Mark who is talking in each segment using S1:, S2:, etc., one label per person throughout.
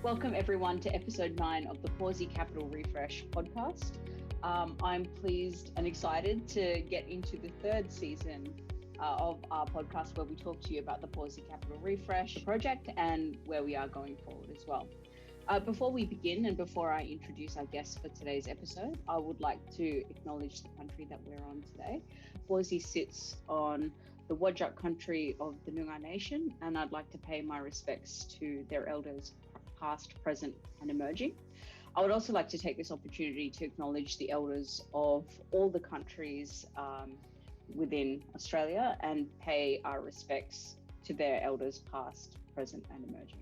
S1: Welcome everyone to episode 9 of the Pawsey Capital Refresh podcast. I'm pleased and excited to get into the third season of our podcast where we talk to you about the Pawsey Capital Refresh project and where we are going forward as well. Before we begin and before I introduce our guests for today's episode, I would like to acknowledge the country that we're on today. Pawsey sits on the Whadjuk country of the Noongar Nation, and I'd like to pay my respects to their elders past, present and emerging. I would also like to take this opportunity to acknowledge the elders of all the countries within Australia and pay our respects to their elders past, present and emerging.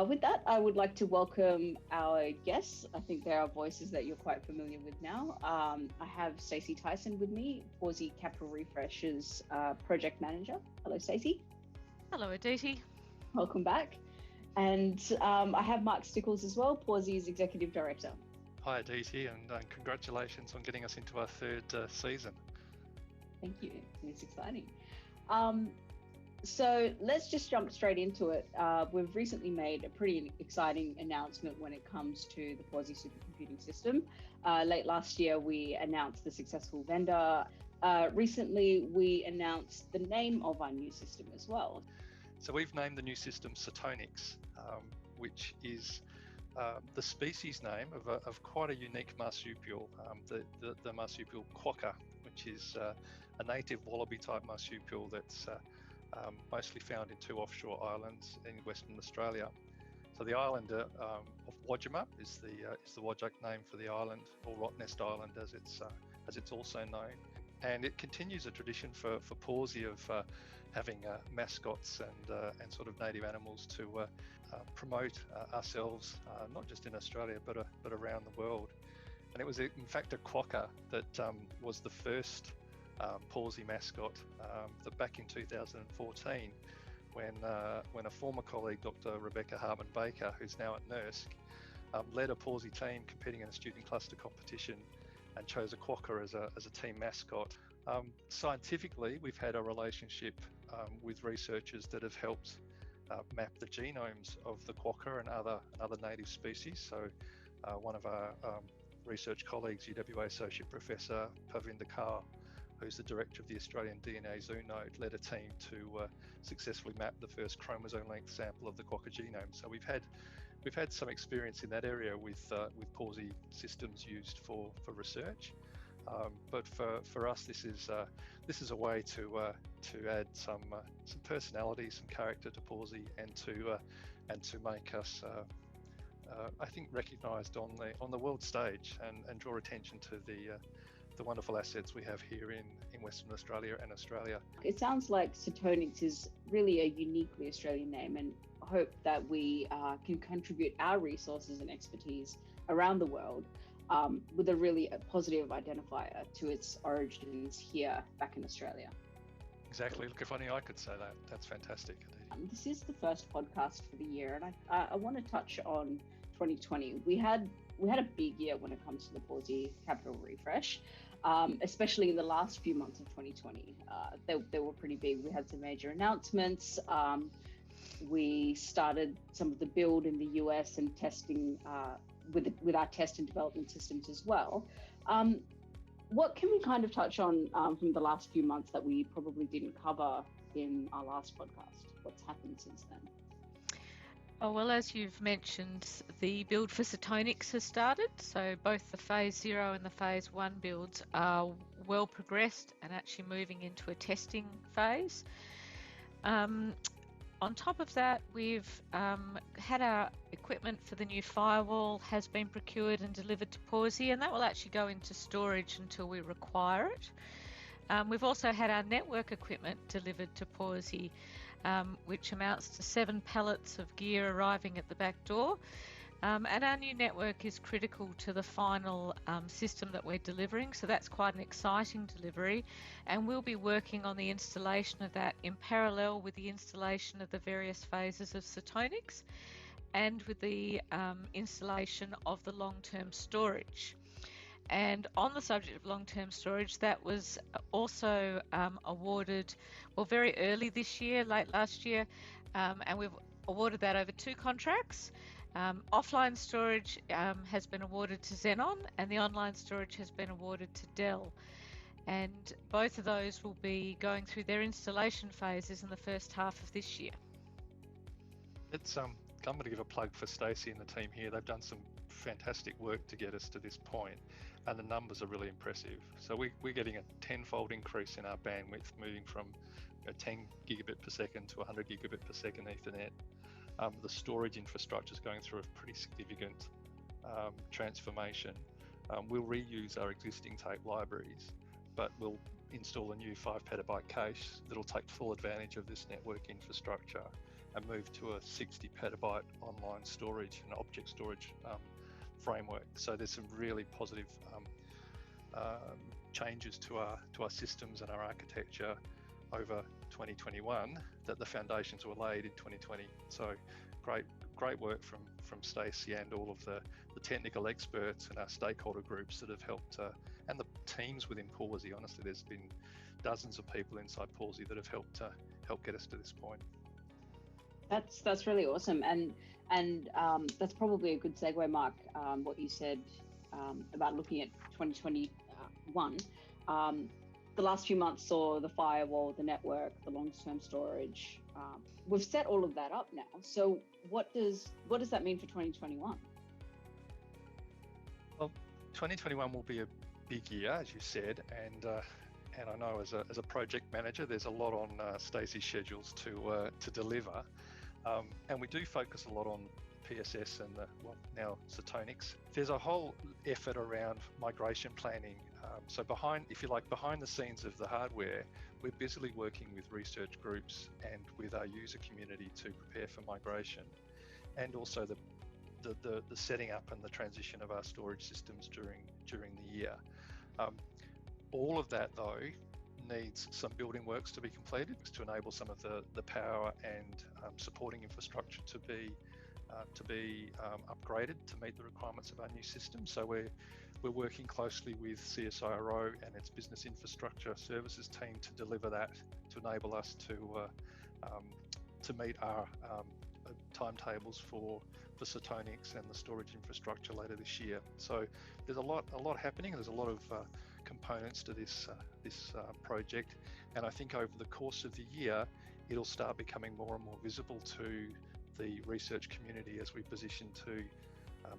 S1: With that, I would like to welcome our guests. I think there are voices that you're quite familiar with now. I have Stacy Tyson with me, Pawsey Capital Refresh's project manager. Hello, Stacy.
S2: Hello, Aditi.
S1: Welcome back. And I have Mark Stickells as well, Pawsey's executive director.
S3: Hi, Aditi, and congratulations on getting us into our third season.
S1: Thank you. It's exciting. So let's just jump straight into it. We've recently made a pretty exciting announcement when it comes to the Pawsey supercomputing system. Late last year, we announced the successful vendor. Recently, we announced the name of our new system as well.
S3: So we've named the new system Setonix, which is the species name of quite a unique marsupial, the marsupial quokka, which is a native wallaby-type marsupial that's mostly found in 2 offshore islands in Western Australia. So the island of Wajima is the Whadjuk name for the island, or Rottnest Island as it's also known. And it continues a tradition for Pawsey of having mascots and sort of native animals to promote ourselves, not just in Australia but around the world. And it was in fact a quokka that was the first Pawsey mascot that back in 2014 when a former colleague, Dr. Rebecca Hartman-Baker, who's now at NERSC, led a Pawsey team competing in a student cluster competition and chose a quokka as a team mascot. Scientifically, we've had a relationship with researchers that have helped map the genomes of the quokka and other native species. So one of our research colleagues, UWA Associate Professor Parvinder Kaur, who's the director of the Australian DNA Zoonode, led a team to successfully map the first chromosome length sample of the quokka genome. So we've had some experience in that area with Pawsey systems used for research. But for us, this is a way to add some personality, some character to Pawsey, and to make us I think recognised on the world stage and draw attention to the wonderful assets we have here in Western Australia and Australia.
S1: It sounds like Setonix is really a uniquely Australian name, and I hope that we can contribute our resources and expertise around the world with a really positive identifier to its origins here back in Australia.
S3: Exactly. Look, if only I could say that. That's fantastic.
S1: This is the first podcast for the year, and I want to touch on 2020. We had a big year when it comes to the Pawsey Capital Refresh, especially in the last few months of 2020. They were pretty big. We had some major announcements. We started some of the build in the US and testing with our test and development systems as well. What can we kind of touch on from the last few months that we probably didn't cover in our last podcast? What's happened since then?
S2: Oh, well, as you've mentioned, the build for Setonix has started. So both the Phase 0 and the Phase 1 builds are well progressed and actually moving into a testing phase. On top of that, we've had our equipment for the new firewall has been procured and delivered to Pawsey, and that will actually go into storage until we require it. We've also had our network equipment delivered to Pawsey, which amounts to 7 pallets of gear arriving at the back door. And our new network is critical to the final system that we're delivering, so that's quite an exciting delivery, and we'll be working on the installation of that in parallel with the installation of the various phases of Setonix and with the installation of the long-term storage. And on the subject of long-term storage, that was also awarded, well, very early this year, late last year, and we've awarded that over 2 contracts. Offline storage has been awarded to Xenon, and the online storage has been awarded to Dell. And both of those will be going through their installation phases in the first half of this year.
S3: I'm going to give a plug for Stacy and the team here. They've done some fantastic work to get us to this point, and the numbers are really impressive. So we're getting a 10-fold increase in our bandwidth, moving from 10 gigabit per second to 100 gigabit per second Ethernet. The storage infrastructure is going through a pretty significant transformation. We'll reuse our existing tape libraries, but we'll install a new 5 petabyte cache that'll take full advantage of this network infrastructure and move to a 60 petabyte online storage and object storage framework. So there's some really positive changes to our systems and our architecture over 2021 that the foundations were laid in 2020. So great work from Stacy and all of the technical experts and our stakeholder groups that have helped, and the teams within Pawsey. Honestly, there's been dozens of people inside Pawsey that have helped get us to this point.
S1: That's really awesome, and that's probably a good segue, Mark. What you said about looking at 2021. The last few months saw the firewall, the network, the long-term storage. We've set all of that up now. So what does that mean for 2021?
S3: Well, 2021 will be a big year, as you said, and I know as a project manager, there's a lot on Stacy's schedules to deliver, and we do focus a lot on PSS and now Setonix. There's a whole effort around migration planning. So behind the scenes of the hardware, we're busily working with research groups and with our user community to prepare for migration, and also the setting up and the transition of our storage systems during the year. All of that, though, needs some building works to be completed to enable some of the power and supporting infrastructure to be upgraded to meet the requirements of our new system. So we're working closely with CSIRO and its business infrastructure services team to deliver that, to enable us to meet our timetables for Setonix and the storage infrastructure later this year. So there's a lot happening. There's a lot of components to this project, and I think over the course of the year, it'll start becoming more and more visible to the research community as we position to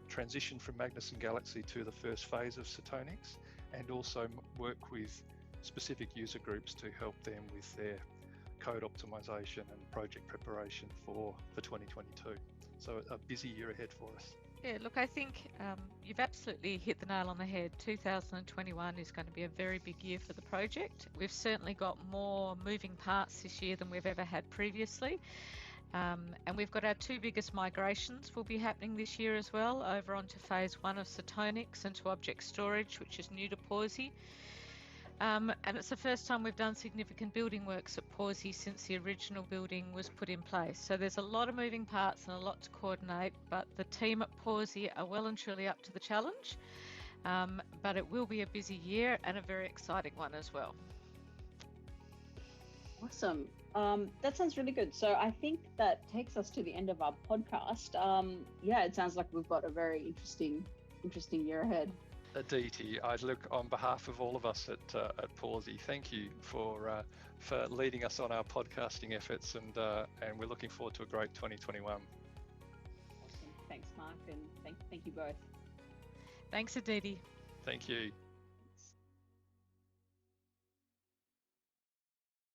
S3: transition from Magnus and Galaxy to the first phase of Setonix, and also work with specific user groups to help them with their code optimization and project preparation for 2022. So a busy year ahead for us.
S2: Yeah, look, I think you've absolutely hit the nail on the head. 2021 is going to be a very big year for the project. We've certainly got more moving parts this year than we've ever had previously. And we've got our 2 biggest migrations will be happening this year as well, over onto phase 1 of Setonix and to object storage, which is new to Pawsey. And it's the first time we've done significant building works at Pawsey since the original building was put in place. So there's a lot of moving parts and a lot to coordinate, but the team at Pawsey are well and truly up to the challenge. But it will be a busy year and a very exciting one as well.
S1: Awesome. That sounds really good. So I think that takes us to the end of our podcast. Yeah, it sounds like we've got a very interesting year ahead.
S3: Aditi, I'd look on behalf of all of us at Pawsey. Thank you for leading us on our podcasting efforts, and we're looking forward to a great 2021.
S1: Awesome. Thanks, Mark, and thank you both.
S2: Thanks, Aditi.
S3: Thank you.